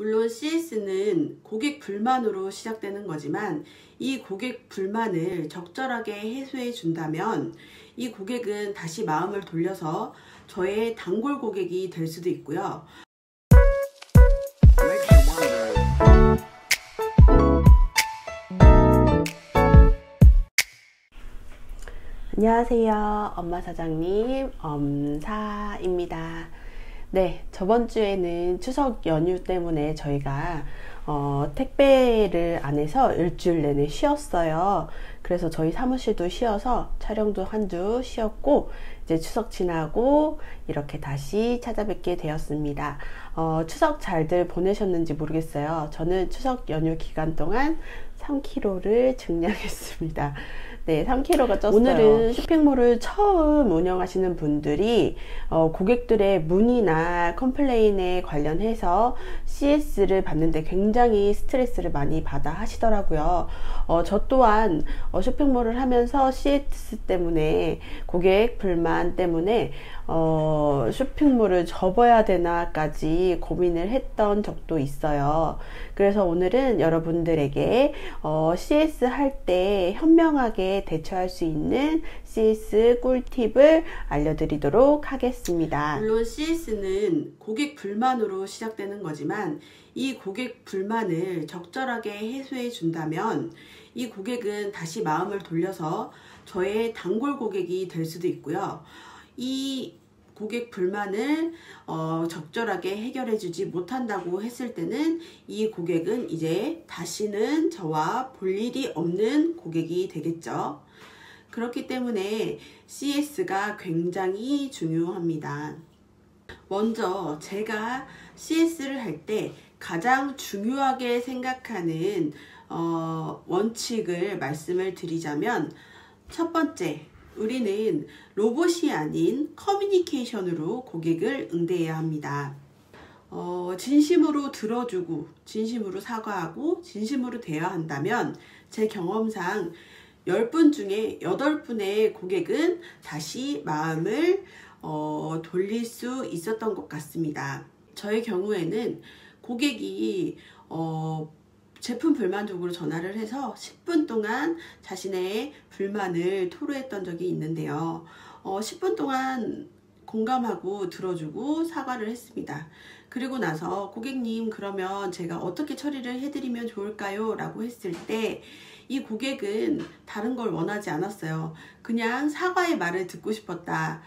물론 CS는 고객 불만으로 시작되는 거지만 이 고객 불만을 적절하게 해소해 준다면 이 고객은 다시 마음을 돌려서 저의 단골 고객이 될 수도 있고요. 안녕하세요. 엄마 사장님 엄사입니다. 네, 저번 주에는 추석 연휴 때문에 저희가 택배를 안 해서 일주일 내내 쉬었어요. 그래서 저희 사무실도 쉬어서 촬영도 한 주 쉬었고, 이제 추석 지나고 이렇게 다시 찾아뵙게 되었습니다. 추석 잘들 보내셨는지 모르겠어요. 저는 추석 연휴 기간 동안 3kg를 증량했습니다. 네, 3kg가 쪘어요. 오늘은 쇼핑몰을 처음 운영하시는 분들이 고객들의 문의나 컴플레인에 관련해서 CS를 받는데 굉장히 스트레스를 많이 받아 하시더라고요. 저 또한 쇼핑몰을 하면서 CS 때문에, 고객 불만 때문에 쇼핑몰을 접어야 되나까지 고민을 했던 적도 있어요. 그래서 오늘은 여러분들에게 CS 할 때 현명하게 대처할 수 있는 CS 꿀팁을 알려드리도록 하겠습니다. 물론 CS는 고객 불만으로 시작되는 거지만 이 고객 불만을 적절하게 해소해 준다면 이 고객은 다시 마음을 돌려서 저의 단골 고객이 될 수도 있고요. 이 고객 불만을 적절하게 해결해 주지 못한다고 했을 때는 이 고객은 이제 다시는 저와 볼 일이 없는 고객이 되겠죠. 그렇기 때문에 CS가 굉장히 중요합니다. 먼저 제가 CS를 할 때 가장 중요하게 생각하는 원칙을 말씀을 드리자면, 첫 번째, 우리는 로봇이 아닌 커뮤니케이션으로 고객을 응대해야 합니다. 진심으로 들어주고 진심으로 사과하고 진심으로 대해야 한다면 제 경험상 10분 중에 8분의 고객은 다시 마음을 돌릴 수 있었던 것 같습니다. 저의 경우에는 고객이 제품 불만 쪽으로 전화를 해서 10분 동안 자신의 불만을 토로했던 적이 있는데요. 10분 동안 공감하고 들어주고 사과를 했습니다. 그리고 나서 고객님, 그러면 제가 어떻게 처리를 해드리면 좋을까요? 라고 했을 때 이 고객은 다른 걸 원하지 않았어요. 그냥 사과의 말을 듣고 싶었다.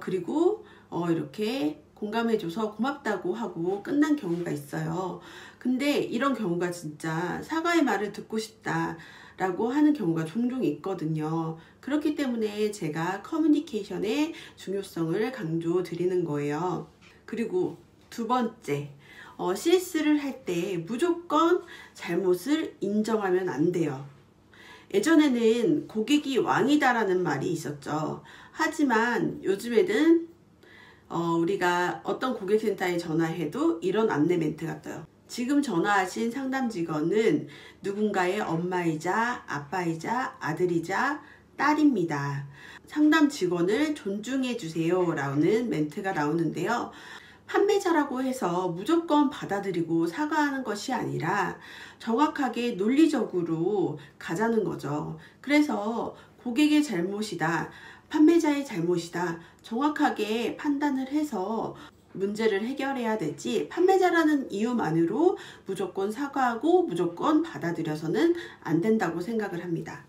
그리고 이렇게 공감해줘서 고맙다고 하고 끝난 경우가 있어요. 근데 이런 경우가 진짜 사과의 말을 듣고 싶다 라고 하는 경우가 종종 있거든요. 그렇기 때문에 제가 커뮤니케이션의 중요성을 강조드리는 거예요. 그리고 두 번째, CS를 할 때 무조건 잘못을 인정하면 안 돼요. 예전에는 고객이 왕이다라는 말이 있었죠. 하지만 요즘에는 우리가 어떤 고객센터에 전화해도 이런 안내 멘트가 떠요. 지금 전화하신 상담 직원은 누군가의 엄마이자 아빠이자 아들이자 딸입니다. 상담 직원을 존중해 주세요 라는 멘트가 나오는데요. 판매자라고 해서 무조건 받아들이고 사과하는 것이 아니라 정확하게 논리적으로 가자는 거죠. 그래서 고객의 잘못이다, 판매자의 잘못이다, 정확하게 판단을 해서 문제를 해결해야 되지, 판매자라는 이유만으로 무조건 사과하고 무조건 받아들여서는 안 된다고 생각을 합니다.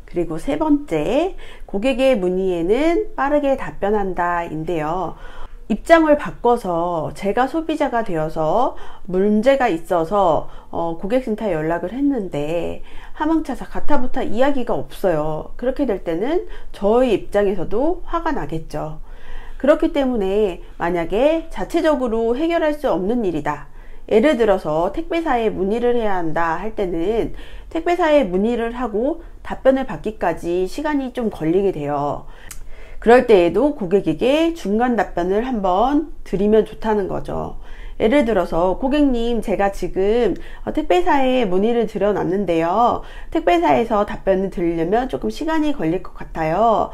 그리고 세 번째, 고객의 문의에는 빠르게 답변한다 인데요. 입장을 바꿔서 제가 소비자가 되어서 문제가 있어서 고객센터에 연락을 했는데 하망차사 가타부타 이야기가 없어요. 그렇게 될 때는 저의 입장에서도 화가 나겠죠. 그렇기 때문에 만약에 자체적으로 해결할 수 없는 일이다, 예를 들어서 택배사에 문의를 해야 한다 할 때는 택배사에 문의를 하고 답변을 받기까지 시간이 좀 걸리게 돼요. 그럴 때에도 고객에게 중간 답변을 한번 드리면 좋다는 거죠. 예를 들어서 고객님, 제가 지금 택배사에 문의를 드려놨는데요. 택배사에서 답변을 드리려면 조금 시간이 걸릴 것 같아요.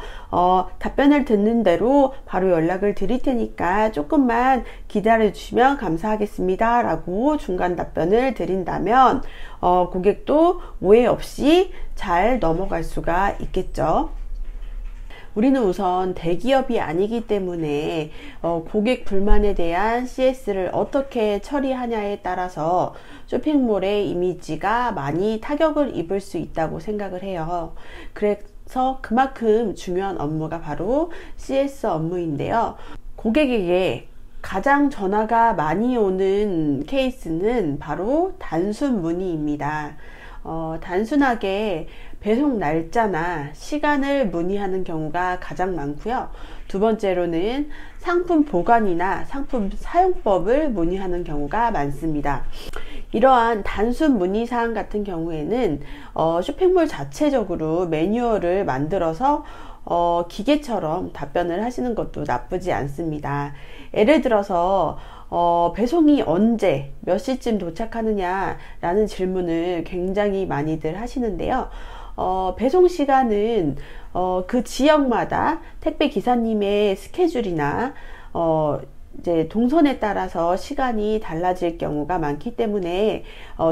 답변을 듣는 대로 바로 연락을 드릴 테니까 조금만 기다려 주시면 감사하겠습니다 라고 중간 답변을 드린다면 고객도 오해 없이 잘 넘어갈 수가 있겠죠. 우리는 우선 대기업이 아니기 때문에 고객 불만에 대한 CS를 어떻게 처리하냐에 따라서 쇼핑몰의 이미지가 많이 타격을 입을 수 있다고 생각을 해요. 그래서 그만큼 중요한 업무가 바로 CS 업무인데요. 고객에게 가장 전화가 많이 오는 케이스는 바로 단순 문의입니다. 단순하게 배송 날짜나 시간을 문의하는 경우가 가장 많고요. 두 번째로는 상품 보관이나 상품 사용법을 문의하는 경우가 많습니다. 이러한 단순 문의사항 같은 경우에는 쇼핑몰 자체적으로 매뉴얼을 만들어서 기계처럼 답변을 하시는 것도 나쁘지 않습니다. 예를 들어서 배송이 언제 몇 시쯤 도착하느냐 라는 질문을 굉장히 많이들 하시는데요. 배송 시간은 그 지역마다 택배 기사님의 스케줄이나 이제 동선에 따라서 시간이 달라질 경우가 많기 때문에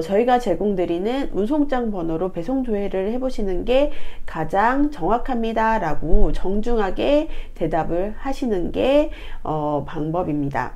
저희가 제공드리는 운송장 번호로 배송 조회를 해보시는 게 가장 정확합니다 라고 정중하게 대답을 하시는 게 방법입니다.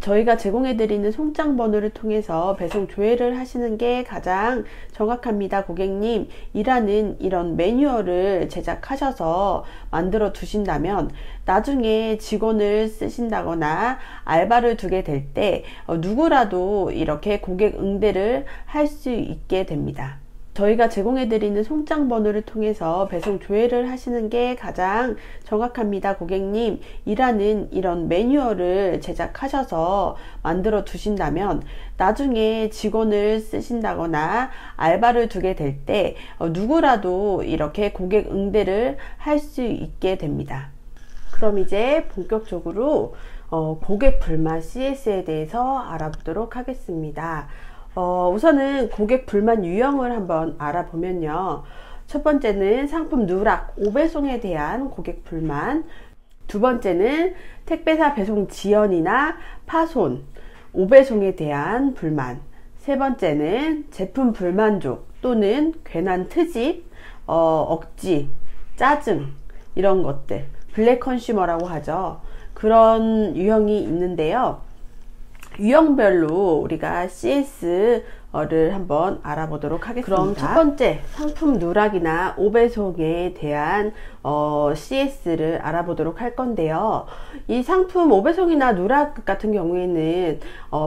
저희가 제공해드리는 송장 번호를 통해서 배송 조회를 하시는 게 가장 정확합니다 고객님 이라는 이런 매뉴얼을 제작하셔서 만들어 두신다면 나중에 직원을 쓰신다거나 알바를 두게 될 때 누구라도 이렇게 고객 응대를 할 수 있게 됩니다. 저희가 제공해드리는 송장 번호를 통해서 배송 조회를 하시는 게 가장 정확합니다 고객님 이라는 이런 매뉴얼을 제작하셔서 만들어 두신다면 나중에 직원을 쓰신다거나 알바를 두게 될 때 누구라도 이렇게 고객 응대를 할 수 있게 됩니다. 그럼 이제 본격적으로 고객 불만 CS에 대해서 알아보도록 하겠습니다. 우선은 고객 불만 유형을 한번 알아보면요. 첫 번째는 상품 누락, 오배송에 대한 고객 불만. 두 번째는 택배사 배송 지연이나 파손, 오배송에 대한 불만. 세 번째는 제품 불만족 또는 괜한 트집, 억지, 짜증 이런 것들. 블랙 컨슈머라고 하죠. 그런 유형이 있는데요. 유형별로 우리가 CS를 한번 알아보도록 하겠습니다. 그럼 첫 번째 상품 누락이나 오배송에 대한 CS를 알아보도록 할 건데요. 이 상품 오배송이나 누락 같은 경우에는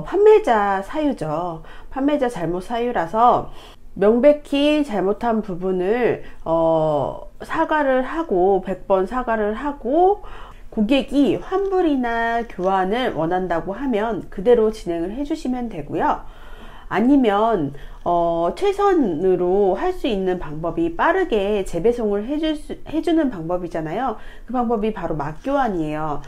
판매자 사유죠. 판매자 잘못 사유라서 명백히 잘못한 부분을 사과를 하고 100번 사과를 하고 고객이 환불이나 교환을 원한다고 하면 그대로 진행을 해주시면 되고요. 아니면 최선으로 할 수 있는 방법이 빠르게 재배송을 해주는 방법이잖아요. 그 방법이 바로 막교환이에요.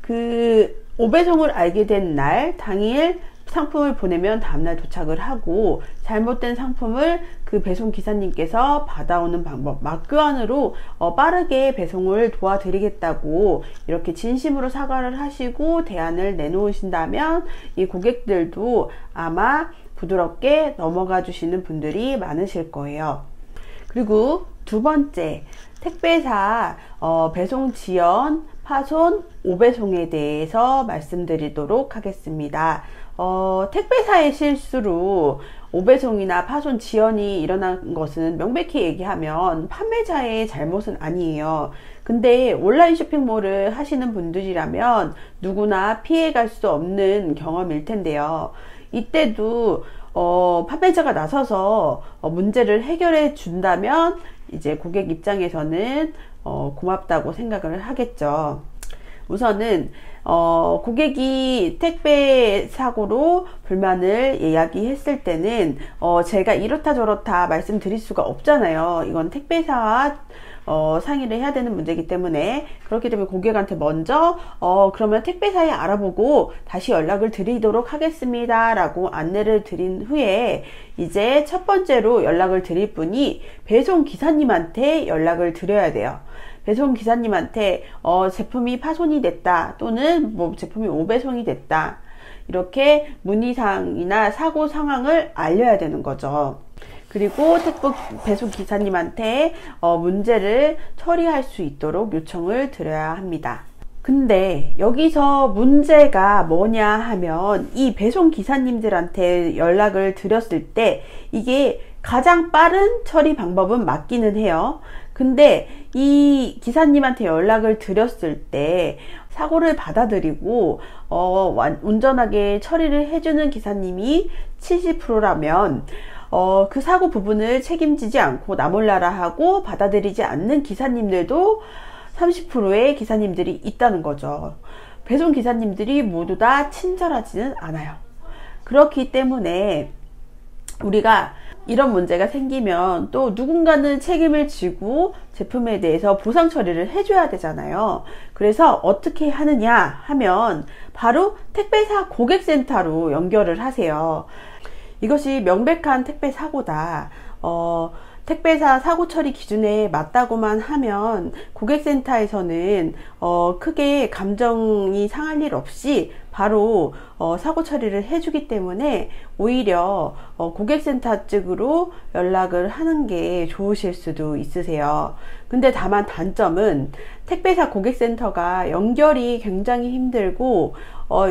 그 오배송을 알게 된 날 당일 상품을 보내면 다음날 도착을 하고 잘못된 상품을 그 배송 기사님께서 받아오는 방법 막교환으로 빠르게 배송을 도와드리겠다고 이렇게 진심으로 사과를 하시고 대안을 내놓으신다면 이 고객들도 아마 부드럽게 넘어가 주시는 분들이 많으실 거예요. 그리고 두 번째 택배사 배송 지연, 파손, 오배송에 대해서 말씀드리도록 하겠습니다. 택배사의 실수로 오배송이나 파손 지연이 일어난 것은 명백히 얘기하면 판매자의 잘못은 아니에요. 근데 온라인 쇼핑몰을 하시는 분들이라면 누구나 피해갈 수 없는 경험일 텐데요. 이때도 판매자가 나서서 문제를 해결해 준다면 이제 고객 입장에서는 고맙다고 생각을 하겠죠. 우선은 고객이 택배 사고로 불만을 이야기했을 때는 제가 이렇다 저렇다 말씀드릴 수가 없잖아요. 이건 택배사와 상의를 해야 되는 문제이기 때문에, 그렇기 때문에 고객한테 먼저 그러면 택배사에 알아보고 다시 연락을 드리도록 하겠습니다 라고 안내를 드린 후에, 이제 첫 번째로 연락을 드릴 분이 배송 기사님한테 연락을 드려야 돼요. 배송 기사님한테 제품이 파손이 됐다, 또는 뭐 제품이 오배송이 됐다, 이렇게 문의사항이나 사고 상황을 알려야 되는 거죠. 그리고 배송 기사님한테 문제를 처리할 수 있도록 요청을 드려야 합니다. 근데 여기서 문제가 뭐냐 하면, 이 배송 기사님들한테 연락을 드렸을 때 이게 가장 빠른 처리 방법은 맞기는 해요. 근데 이 기사님한테 연락을 드렸을 때 사고를 받아들이고 운전하게 처리를 해주는 기사님이 70%라면 그 사고 부분을 책임지지 않고 나몰라라 하고 받아들이지 않는 기사님들도 30%의 기사님들이 있다는 거죠. 배송 기사님들이 모두 다 친절하지는 않아요. 그렇기 때문에 우리가 이런 문제가 생기면 또 누군가는 책임을 지고 제품에 대해서 보상 처리를 해줘야 되잖아요. 그래서 어떻게 하느냐 하면 바로 택배사 고객센터로 연결을 하세요. 이것이 명백한 택배 사고다, 택배사 사고 처리 기준에 맞다고만 하면 고객센터에서는 크게 감정이 상할 일 없이 바로 사고 처리를 해주기 때문에, 오히려 고객센터 측으로 연락을 하는 게 좋으실 수도 있으세요. 근데 다만 단점은 택배사 고객센터가 연결이 굉장히 힘들고,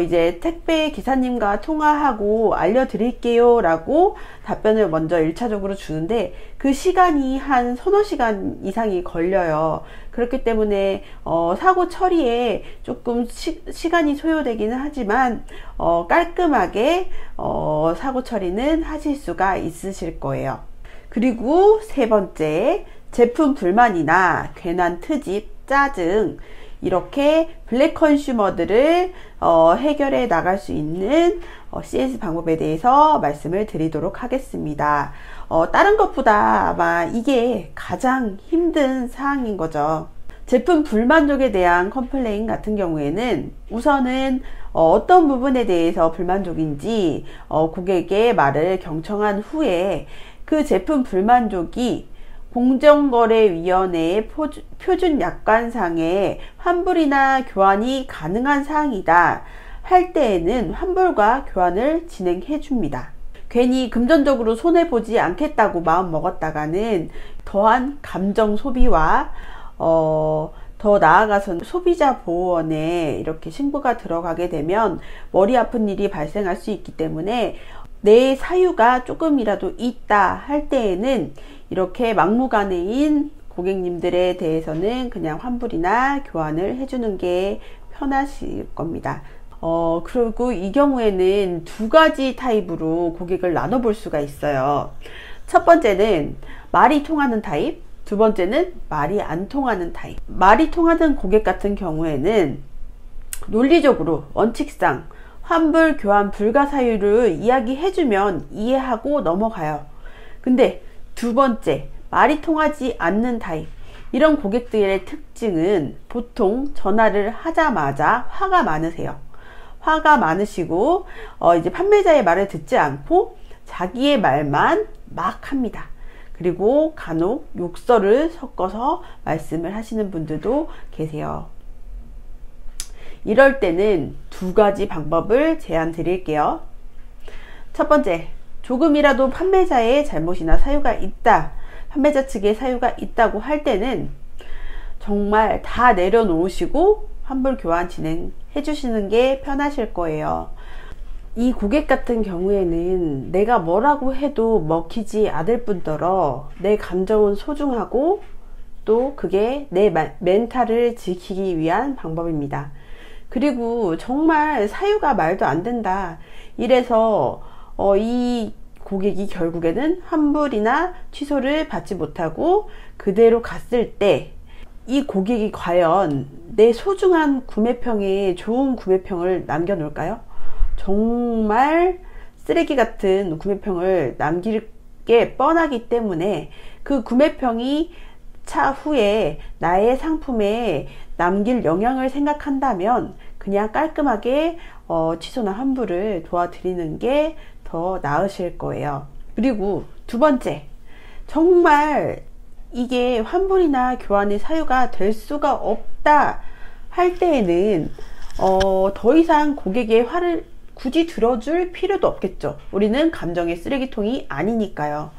이제 택배 기사님과 통화하고 알려드릴게요 라고 답변을 먼저 1차적으로 주는데, 그 시간이 한 서너 시간 이상이 걸려요. 그렇기 때문에 사고 처리에 조금 시간이 소요되기는 하지만 깔끔하게 사고 처리는 하실 수가 있으실 거예요. 그리고 세 번째, 제품 불만이나 괜한 트집, 짜증, 이렇게 블랙 컨슈머들을 해결해 나갈 수 있는 CS 방법에 대해서 말씀을 드리도록 하겠습니다. 다른 것보다 아마 이게 가장 힘든 사항인 거죠. 제품 불만족에 대한 컴플레인 같은 경우에는 우선은 어떤 부분에 대해서 불만족인지 고객의 말을 경청한 후에, 그 제품 불만족이 공정거래위원회의 표준 약관상에 환불이나 교환이 가능한 사항이다 할 때에는 환불과 교환을 진행해 줍니다. 괜히 금전적으로 손해보지 않겠다고 마음 먹었다가는 더한 감정 소비와 더 나아가서는 소비자 보호원에 이렇게 신고가 들어가게 되면 머리 아픈 일이 발생할 수 있기 때문에, 내 사유가 조금이라도 있다 할 때에는 이렇게 막무가내인 고객님들에 대해서는 그냥 환불이나 교환을 해주는 게 편하실 겁니다. 그리고 이 경우에는 두 가지 타입으로 고객을 나눠볼 수가 있어요. 첫 번째는 말이 통하는 타입, 두 번째는 말이 안 통하는 타입. 말이 통하는 고객 같은 경우에는 논리적으로 원칙상 환불, 교환 불가 사유를 이야기해주면 이해하고 넘어가요. 근데 두 번째, 말이 통하지 않는 타입, 이런 고객들의 특징은 보통 전화를 하자마자 화가 많으세요. 화가 많으시고 이제 판매자의 말을 듣지 않고 자기의 말만 막 합니다. 그리고 간혹 욕설을 섞어서 말씀을 하시는 분들도 계세요. 이럴 때는 두 가지 방법을 제안 드릴게요. 첫 번째, 조금이라도 판매자의 잘못이나 사유가 있다, 판매자 측의 사유가 있다고 할 때는 정말 다 내려놓으시고 환불 교환 진행해 주시는 게 편하실 거예요. 이 고객 같은 경우에는 내가 뭐라고 해도 먹히지 않을 뿐더러 내 감정은 소중하고, 또 그게 내 멘탈을 지키기 위한 방법입니다. 그리고 정말 사유가 말도 안 된다 이래서 이 고객이 결국에는 환불이나 취소를 받지 못하고 그대로 갔을 때, 이 고객이 과연 내 소중한 구매평에 좋은 구매평을 남겨놓을까요? 정말 쓰레기 같은 구매평을 남길 게 뻔하기 때문에, 그 구매평이 차후에 나의 상품에 남길 영향을 생각한다면 그냥 깔끔하게 취소나 환불을 도와드리는 게 더 나으실 거예요. 그리고 두 번째, 정말 이게 환불이나 교환의 사유가 될 수가 없다 할 때에는 더 이상 고객의 화를 굳이 들어줄 필요도 없겠죠. 우리는 감정의 쓰레기통이 아니니까요.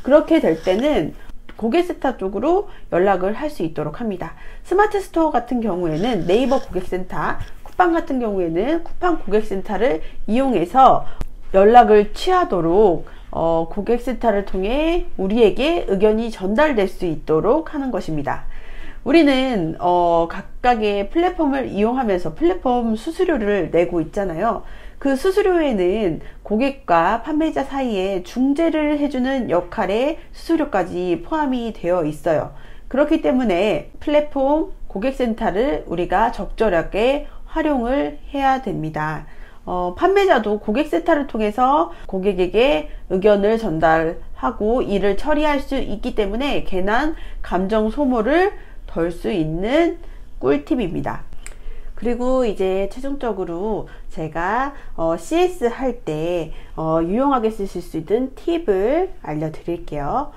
그렇게 될 때는 고객센터 쪽으로 연락을 할 수 있도록 합니다. 스마트 스토어 같은 경우에는 네이버 고객센터, 쿠팡 같은 경우에는 쿠팡 고객센터를 이용해서 연락을 취하도록 고객센터를 통해 우리에게 의견이 전달될 수 있도록 하는 것입니다. 우리는 각각의 플랫폼을 이용하면서 플랫폼 수수료를 내고 있잖아요. 그 수수료에는 고객과 판매자 사이에 중재를 해주는 역할의 수수료까지 포함이 되어 있어요. 그렇기 때문에 플랫폼 고객센터를 우리가 적절하게 활용을 해야 됩니다. 판매자도 고객센터를 통해서 고객에게 의견을 전달하고 일을 처리할 수 있기 때문에 괜한 감정 소모를 덜 수 있는 꿀팁입니다. 그리고 이제 최종적으로 제가 CS 할 때 유용하게 쓰실 수 있는 팁을 알려드릴게요.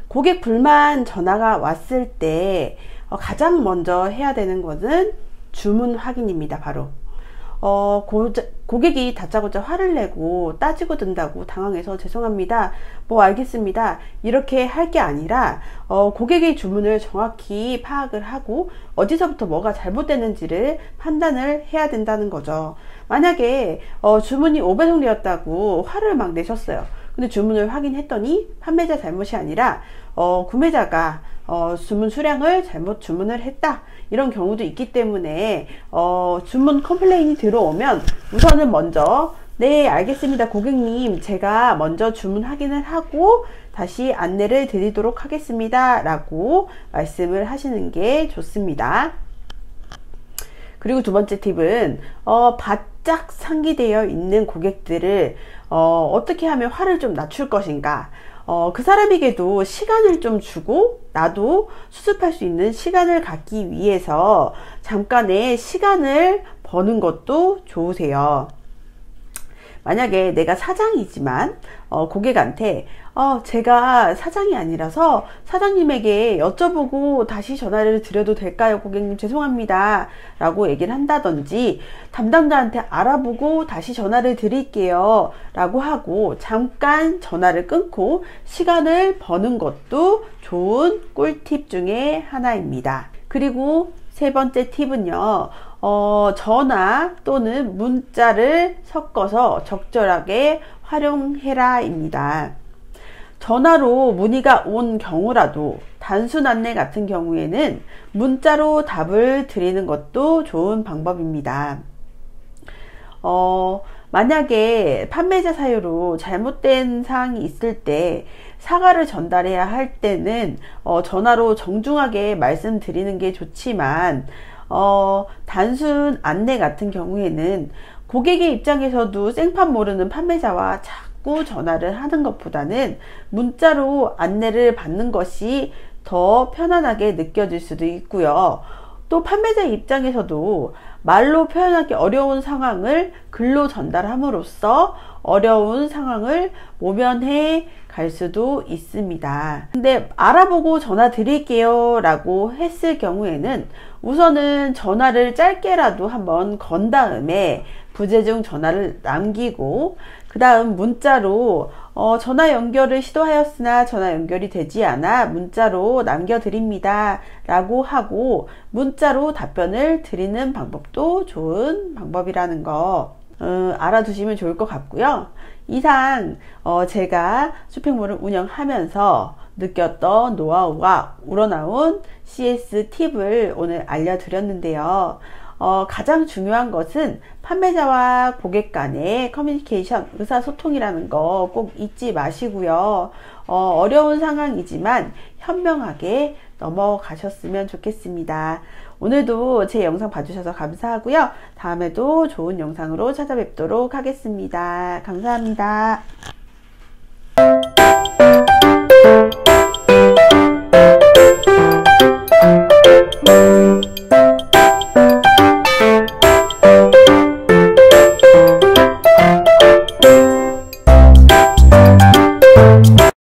고객 불만 전화가 왔을 때 가장 먼저 해야 되는 것은 주문 확인입니다. 바로 고객이 다짜고짜 화를 내고 따지고 든다고 당황해서 죄송합니다, 뭐 알겠습니다, 이렇게 할 게 아니라 고객의 주문을 정확히 파악을 하고 어디서부터 뭐가 잘못됐는지를 판단을 해야 된다는 거죠. 만약에 주문이 5배송 되었다고 화를 막 내셨어요. 근데 주문을 확인했더니 판매자 잘못이 아니라 구매자가 주문 수량을 잘못 주문을 했다, 이런 경우도 있기 때문에 주문 컴플레인이 들어오면 우선은 먼저 네 알겠습니다 고객님, 제가 먼저 주문 확인을 하고 다시 안내를 드리도록 하겠습니다 라고 말씀을 하시는 게 좋습니다. 그리고 두 번째 팁은 바짝 상기되어 있는 고객들을 어떻게 하면 화를 좀 낮출 것인가, 그 사람에게도 시간을 좀 주고 나도 수습할 수 있는 시간을 갖기 위해서 잠깐의 시간을 버는 것도 좋으세요. 만약에 내가 사장이지만 고객한테 제가 사장이 아니라서 사장님에게 여쭤보고 다시 전화를 드려도 될까요 고객님, 죄송합니다 라고 얘기를 한다든지, 담당자한테 알아보고 다시 전화를 드릴게요 라고 하고 잠깐 전화를 끊고 시간을 버는 것도 좋은 꿀팁 중에 하나입니다. 그리고 세 번째 팁은요, 전화 또는 문자를 섞어서 적절하게 활용해라 입니다. 전화로 문의가 온 경우라도 단순 안내 같은 경우에는 문자로 답을 드리는 것도 좋은 방법입니다. 만약에 판매자 사유로 잘못된 사항이 있을 때 사과를 전달해야 할 때는 전화로 정중하게 말씀드리는 게 좋지만 단순 안내 같은 경우에는 고객의 입장에서도 생판 모르는 판매자와 자꾸 전화를 하는 것보다는 문자로 안내를 받는 것이 더 편안하게 느껴질 수도 있고요. 또 판매자 입장에서도 말로 표현하기 어려운 상황을 글로 전달함으로써 어려운 상황을 모면해 갈 수도 있습니다. 근데 알아보고 전화 드릴게요 라고 했을 경우에는 우선은 전화를 짧게라도 한번 건 다음에 부재중 전화를 남기고 그 다음 문자로 전화 연결을 시도하였으나 전화 연결이 되지 않아 문자로 남겨드립니다 라고 하고 문자로 답변을 드리는 방법도 좋은 방법이라는 거 알아두시면 좋을 것 같고요. 이상 제가 쇼핑몰을 운영하면서 느꼈던 노하우가 우러나온 CS 팁을 오늘 알려드렸는데요. 가장 중요한 것은 판매자와 고객 간의 커뮤니케이션, 의사소통이라는 거 꼭 잊지 마시고요. 어려운 상황이지만 현명하게 넘어가셨으면 좋겠습니다. 오늘도 제 영상 봐주셔서 감사하고요. 다음에도 좋은 영상으로 찾아뵙도록 하겠습니다. 감사합니다.